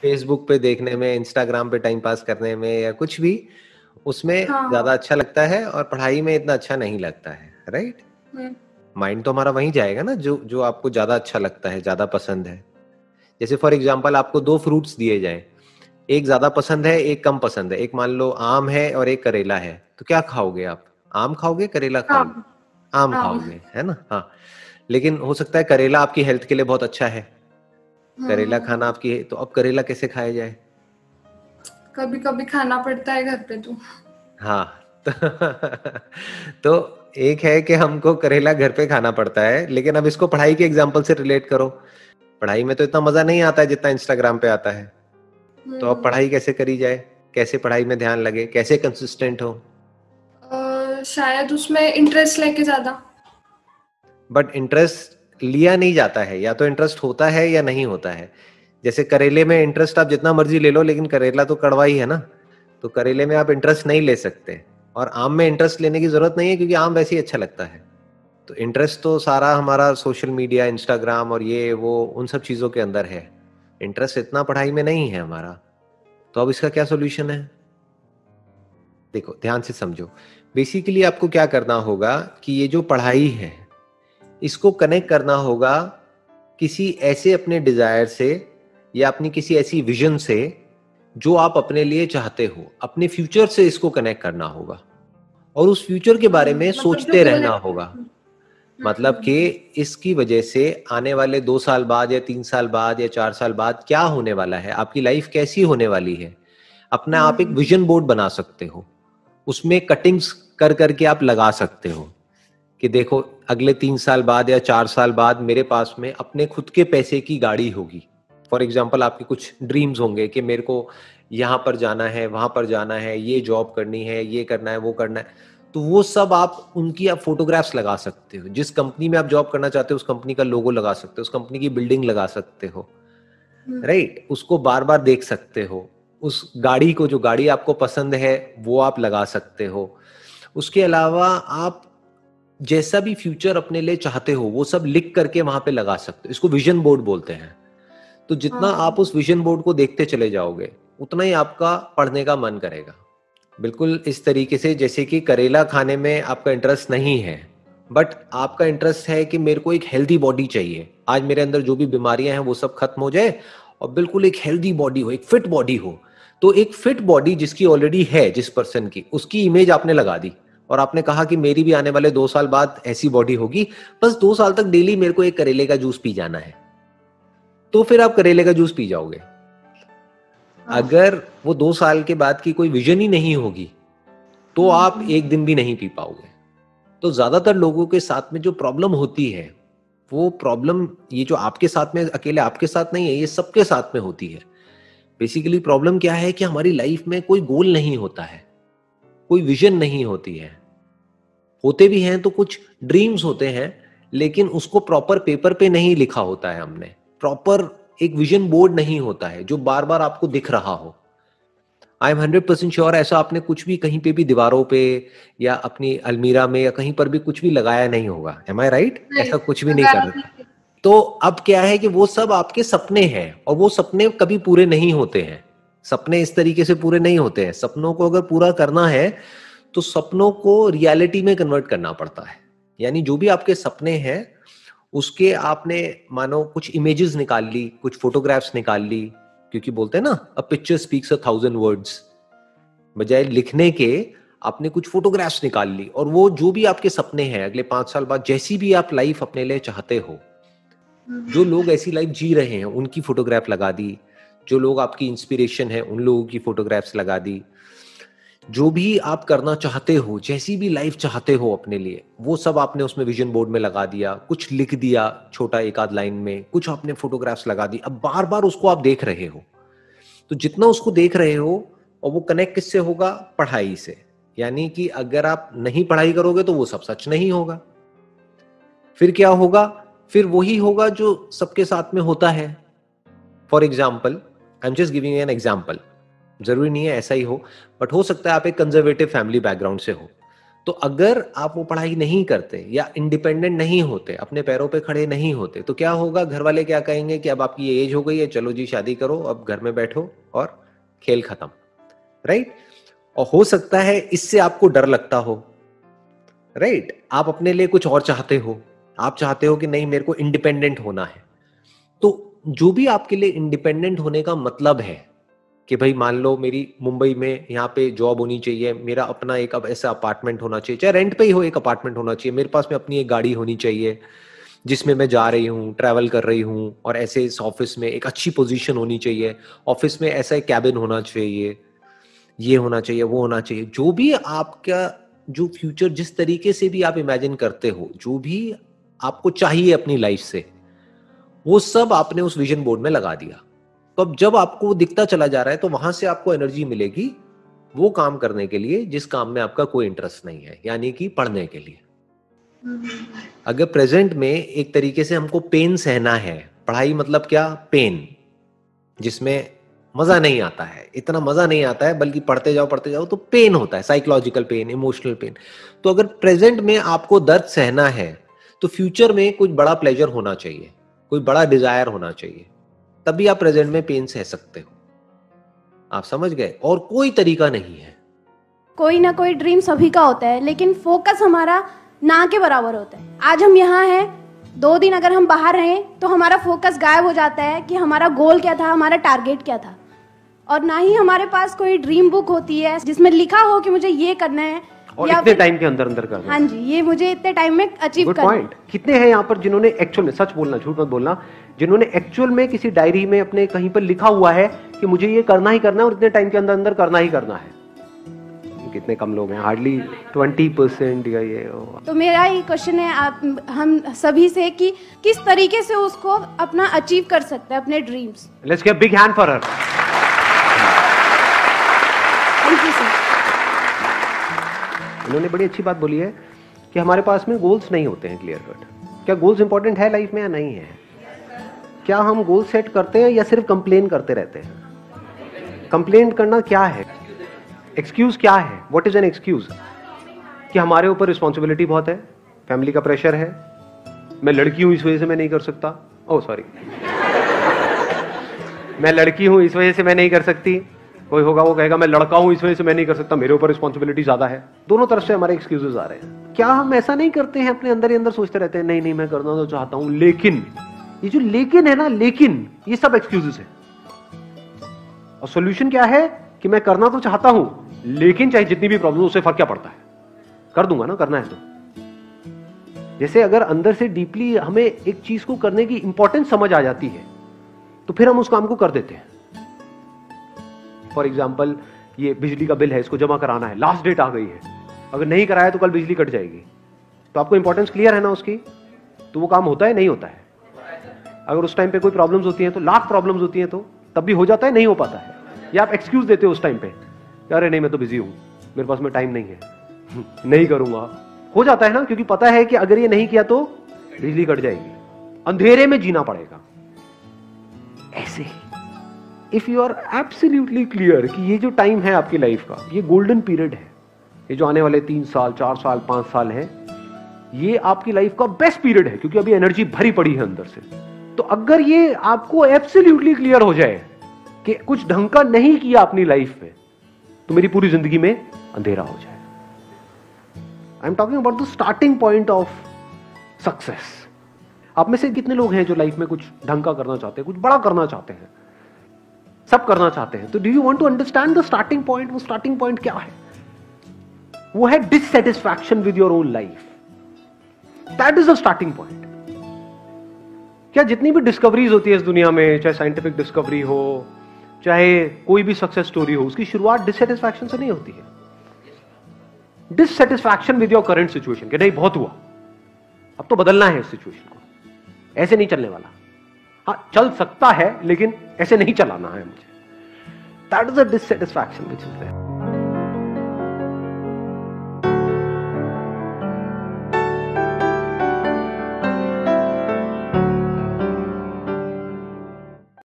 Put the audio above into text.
Facebook पे देखने में, इंस्टाग्राम पे टाइम पास करने में या कुछ भी, उसमें हाँ ज्यादा हाँ। अच्छा लगता है और पढ़ाई में इतना अच्छा नहीं लगता है, राइट? हम्म। माइंड तो हमारा वहीं जाएगा ना जो जो आपको ज्यादा अच्छा लगता है, ज्यादा पसंद है। जैसे फॉर एग्जाम्पल आपको दो फ्रूट्स दिए जाएं, एक ज्यादा पसंद है, एक कम पसंद है, एक मान लो आम है और एक करेला है, तो क्या खाओगे आप? आम खाओगे, करेला खाओगे? आम। आम आम। खाओगे, है ना? हाँ। लेकिन हो सकता है करेला आपकी हेल्थ के लिए बहुत अच्छा है, करेला खाना हम्म। आपकी, तो अब करेला कैसे खाया जाए? कभी कभी खाना पड़ता है घर पे तो। हाँ। तो एक है कि हमको करेला घर पे खाना पड़ता है, लेकिन अब इसको पढ़ाई के एग्जाम्पल से रिलेट करो। पढ़ाई में तो इतना मजा नहीं आता है जितना इंस्टाग्राम पे आता है। तो अब हम्म। पढ़ाई कैसे करी जाए? कैसे पढ़ाई में ध्यान लगे, कैसे कंसिस्टेंट हो? शायद उसमें इंटरेस्ट लेके ज्यादा। बट इंटरेस्ट लिया नहीं जाता है, या तो इंटरेस्ट होता है या नहीं होता है। जैसे करेले में इंटरेस्ट आप जितना मर्जी ले लो, लेकिन करेला तो कड़वा ही है ना, तो करेले में आप इंटरेस्ट नहीं ले सकते। और आम में इंटरेस्ट लेने की जरूरत नहीं है, क्योंकि आम वैसे ही अच्छा लगता है। तो इंटरेस्ट तो सारा हमारा सोशल मीडिया, इंस्टाग्राम और ये वो उन सब चीजों के अंदर है। इंटरेस्ट इतना पढ़ाई में नहीं है हमारा। तो अब इसका क्या सोल्यूशन है? देखो ध्यान से समझो। बेसिकली आपको क्या करना होगा कि ये जो पढ़ाई है, इसको कनेक्ट करना होगा किसी ऐसे अपने डिजायर से, या अपनी किसी ऐसी विजन से जो आप अपने लिए चाहते हो। अपने फ्यूचर से इसको कनेक्ट करना होगा, और उस फ्यूचर के बारे में मतलब जो सोचते गोल है। रहना होगा। मतलब कि इसकी वजह से आने वाले 2 साल बाद या 3 साल बाद या 4 साल बाद क्या होने वाला है, आपकी लाइफ कैसी होने वाली है, अपना आप एक विजन बोर्ड बना सकते हो। उसमें कटिंग्स कर करके आप लगा सकते हो कि देखो अगले 3 साल बाद या 4 साल बाद मेरे पास में अपने खुद के पैसे की गाड़ी होगी। फॉर एग्जाम्पल आपके कुछ ड्रीम्स होंगे कि मेरे को यहाँ पर जाना है, वहां पर जाना है, ये जॉब करनी है, ये करना है, वो करना है। तो वो सब आप उनकी आप फोटोग्राफ्स लगा सकते हो। जिस कंपनी में आप जॉब करना चाहते हो उस कंपनी का लोगो लगा सकते हो, उस कंपनी की बिल्डिंग लगा सकते हो, राइट? उसको बार बार देख सकते हो। उस गाड़ी को, जो गाड़ी आपको पसंद है, वो आप लगा सकते हो। उसके अलावा आप जैसा भी फ्यूचर अपने लिए चाहते हो वो सब लिख करके वहां पे लगा सकते हो। इसको विजन बोर्ड बोलते हैं। तो जितना आप हाँ। उस विजन बोर्ड को देखते चले जाओगे, उतना ही आपका पढ़ने का मन करेगा। बिल्कुल इस तरीके से जैसे कि करेला खाने में आपका इंटरेस्ट नहीं है, बट आपका इंटरेस्ट है कि मेरे को एक हेल्दी बॉडी चाहिए, आज मेरे अंदर जो भी बीमारियां हैं वो सब खत्म हो जाए, और बिल्कुल एक हेल्दी बॉडी हो, एक फिट बॉडी हो। तो एक फिट बॉडी जिसकी ऑलरेडी है, जिस पर्सन की, उसकी इमेज आपने लगा दी, और आपने कहा कि मेरी भी आने वाले 2 साल बाद ऐसी बॉडी होगी। बस 2 साल तक डेली मेरे को एक करेले का जूस पी जाना है। तो फिर आप करेले का जूस पी जाओगे। हाँ। अगर वो 2 साल के बाद की कोई विजन ही नहीं होगी, तो आप एक दिन भी नहीं पी पाओगे। तो ज्यादातर लोगों के साथ में जो प्रॉब्लम होती है, वो प्रॉब्लम ये जो आपके साथ में, अकेले आपके साथ नहीं है, ये सबके साथ में होती है। बेसिकली प्रॉब्लम क्या है कि हमारी लाइफ में कोई गोल नहीं होता है, कोई विजन नहीं होती है। होते भी हैं तो कुछ ड्रीम्स होते हैं, लेकिन उसको प्रॉपर पेपर पे नहीं लिखा होता है हमने। प्रॉपर एक विजन बोर्ड नहीं होता है जो बार बार आपको दिख रहा हो। आई एम 100% श्योर ऐसा आपने कुछ भी कहीं पे भी दीवारों पे या अपनी अलमीरा में या कहीं पर भी कुछ भी लगाया नहीं होगा। एम आई राइट? नहीं, ऐसा कुछ भी नहीं कर लगाया रहे। नहीं। तो अब क्या है कि वो सब आपके सपने हैं, और वो सपने कभी पूरे नहीं होते हैं। सपने इस तरीके से पूरे नहीं होते हैं। सपनों को अगर पूरा करना है तो सपनों को रियलिटी में कन्वर्ट करना पड़ता है। यानी जो भी आपके सपने हैं, उसके आपने मानो कुछ इमेजेस निकाल ली, कुछ फोटोग्राफ्स निकाल ली, क्योंकि बोलते हैं ना, अ पिक्चर स्पीक्स 1,000 वर्ड्स। बजाय लिखने के आपने कुछ फोटोग्राफ्स निकाल ली, और वो जो भी आपके सपने हैं अगले 5 साल बाद, जैसी भी आप लाइफ अपने लिए चाहते हो, जो लोग ऐसी लाइफ जी रहे हैं उनकी फोटोग्राफ लगा दी, जो लोग आपकी इंस्पिरेशन है उन लोगों की फोटोग्राफ्स लगा दी। जो भी आप करना चाहते हो, जैसी भी लाइफ चाहते हो अपने लिए, वो सब आपने उसमें विजन बोर्ड में लगा दिया, कुछ लिख दिया छोटा एक आध लाइन में, कुछ आपने फोटोग्राफ्स लगा दी। अब बार बार उसको आप देख रहे हो। तो जितना उसको देख रहे हो, और वो कनेक्ट किससे होगा? पढ़ाई से। यानी कि अगर आप नहीं पढ़ाई करोगे तो वो सब सच नहीं होगा। फिर क्या होगा? फिर वही होगा जो सबके साथ में होता है। For example, I am just giving an example, जरूरी नहीं है ऐसा ही हो, बट हो सकता है आप एक कंजर्वेटिव फैमिली बैकग्राउंड से हो। तो अगर आप वो पढ़ाई नहीं करते या इंडिपेंडेंट नहीं होते, अपने पैरों पे खड़े नहीं होते, तो क्या होगा? घर वाले क्या कहेंगे कि अब आपकी ये एज हो गई है, चलो जी शादी करो, अब घर में बैठो और खेल खत्म, राइट? और हो सकता है इससे आपको डर लगता हो, राइट? आप अपने लिए कुछ और चाहते हो, आप चाहते हो कि नहीं मेरे को इंडिपेंडेंट होना है। तो जो भी आपके लिए इंडिपेंडेंट होने का मतलब है कि भाई मान लो मेरी मुंबई में यहाँ पे जॉब होनी चाहिए, मेरा अपना एक अब ऐसा अपार्टमेंट होना चाहिए, चाहे रेंट पे ही हो, एक अपार्टमेंट होना चाहिए, मेरे पास में अपनी एक गाड़ी होनी चाहिए जिसमें मैं जा रही हूँ, ट्रैवल कर रही हूँ, और ऐसे इस ऑफिस में एक अच्छी पोजीशन होनी चाहिए, ऑफिस में ऐसा एक कैबिन होना चाहिए, ये होना चाहिए, वो होना चाहिए। जो भी आपका जो फ्यूचर जिस तरीके से भी आप इमेजिन करते हो, जो भी आपको चाहिए अपनी लाइफ से, वो सब आपने उस विजन बोर्ड में लगा दिया। तो अब जब आपको वो दिखता चला जा रहा है तो वहां से आपको एनर्जी मिलेगी वो काम करने के लिए जिस काम में आपका कोई इंटरेस्ट नहीं है, यानी कि पढ़ने के लिए। अगर प्रेजेंट में एक तरीके से हमको पेन सहना है, पढ़ाई मतलब क्या? पेन, जिसमें मजा नहीं आता है, इतना मजा नहीं आता है, बल्कि पढ़ते जाओ तो पेन होता है, साइकोलॉजिकल पेन, इमोशनल पेन। तो अगर प्रेजेंट में आपको दर्द सहना है तो फ्यूचर में कुछ बड़ा प्लेजर होना चाहिए, कोई बड़ा डिजायर होना चाहिए, तभी आप प्रेजेंट में पेन सह सकते हो। आप समझ गए? और कोई तरीका नहीं है। कोई ना कोई ड्रीम सभी का होता है, लेकिन फोकस हमारा ना के बराबर होता है। आज हम यहाँ हैं, 2 दिन अगर हम बाहर रहें तो हमारा फोकस गायब हो जाता है कि हमारा गोल क्या था, हमारा टारगेट क्या था। और ना ही हमारे पास कोई ड्रीम बुक होती है जिसमें लिखा हो कि मुझे ये करना है और इतने टाइम के अंदर अंदर करना। हाँ जी, ये मुझे इतने टाइम में अचीव करना है। कितने हैं यहाँ पर जिन्होंने एक्चुअल में, सच बोलना, झूठ मत बोलना, जिन्होंने एक्चुअल में किसी डायरी में अपने कहीं पर लिखा हुआ है कि मुझे ये करना ही करना है और इतने टाइम के अंदर अंदर करना ही करना है? कितने कम लोग हैं, हार्डली 20% या ये। तो मेरा ये क्वेश्चन है हम सभी से कि किस तरीके से उसको अपना अचीव कर सकते हैं, अपने dreams. Let's give big hand for her. Thank you sir. उन्होंने बड़ी अच्छी बात बोली है कि हमारे पास में गोल्स नहीं होते हैं क्लियर कट। क्या गोल्स इंपॉर्टेंट है लाइफ में या नहीं है? क्या हम गोल सेट करते हैं या सिर्फ कंप्लेन करते रहते हैं? कंप्लेन करना क्या है? एक्सक्यूज क्या है? What is an excuse? कि हमारे ऊपर रिस्पॉन्सिबिलिटी बहुत है, फैमिली का प्रेशर है, मैं लड़की हूं इस वजह से मैं नहीं कर सकता, ओह सॉरी मैं लड़की हूं इस वजह से मैं नहीं कर सकती, कोई होगा वो कहेगा मैं लड़का हूं इस वजह से मैं नहीं कर सकता, मेरे ऊपर रिस्पॉन्सिबिलिटी ज्यादा है। दोनों तरफ से हमारे एक्सक्यूजेस आ रहे हैं। क्या हम ऐसा नहीं करते हैं, अपने अंदर ही अंदर सोचते रहते हैं नहीं नहीं मैं करना तो चाहता हूं लेकिन, ये जो लेकिन है ना, लेकिन ये सब एक्सक्यूजेस है। और सॉल्यूशन क्या है कि मैं करना तो चाहता हूं लेकिन चाहे जितनी भी प्रॉब्लम, उससे फर्क क्या पड़ता है, कर दूंगा ना, करना है तो। जैसे अगर अंदर से डीपली हमें एक चीज को करने की इंपॉर्टेंस समझ आ जाती है तो फिर हम उस काम को कर देते हैं। फॉर एग्जाम्पल, ये बिजली का बिल है, इसको जमा कराना है, लास्ट डेट आ गई है, अगर नहीं कराया तो कल बिजली कट जाएगी। तो आपको इंपॉर्टेंस क्लियर है ना उसकी, तो वो काम होता है नहीं होता है? अगर उस टाइम पे कोई प्रॉब्लम्स होती हैं तो, लाख प्रॉब्लम्स होती हैं तो तब भी हो जाता है, नहीं हो पाता है? या आप एक्सक्यूज देते हो उस टाइम पे, अरे नहीं मैं तो बिजी हूं, मेरे पास में टाइम नहीं है नहीं करूंगा। हो जाता है ना, क्योंकि पता है कि अगर ये नहीं किया तो बिजली कट जाएगी, अंधेरे में जीना पड़ेगा। ऐसे ही if you are absolutely clear कि ये जो टाइम है आपकी लाइफ का, ये गोल्डन पीरियड है, ये जो आने वाले 3 साल 4 साल 5 साल है, ये आपकी लाइफ का बेस्ट पीरियड है, क्योंकि अभी एनर्जी भरी पड़ी है अंदर से। तो अगर ये आपको एब्सोल्युटली क्लियर हो जाए कि कुछ ढंग का नहीं किया अपनी लाइफ में, तो मेरी पूरी जिंदगी में अंधेरा हो जाए। I am talking about the starting point of success. आप में से कितने लोग हैं जो लाइफ में कुछ ढंग का करना चाहते हैं, कुछ बड़ा करना चाहते हैं, सब करना चाहते हैं? तो do you want to understand the starting point? वो स्टार्टिंग पॉइंट क्या है? वो है dissatisfaction with your own life. That is the starting point. क्या जितनी भी डिस्कवरीज होती है इस दुनिया में, चाहे साइंटिफिक डिस्कवरी हो, चाहे कोई भी सक्सेस स्टोरी हो, उसकी शुरुआत डिससैटिस्फैक्शन से नहीं होती है। Dissatisfaction with your current situation, कि नहीं बहुत हुआ, अब तो बदलना है इस सिचुएशन को, ऐसे नहीं चलने वाला। हाँ चल सकता है लेकिन ऐसे नहीं चलाना है मुझे। That is a dissatisfaction which is there.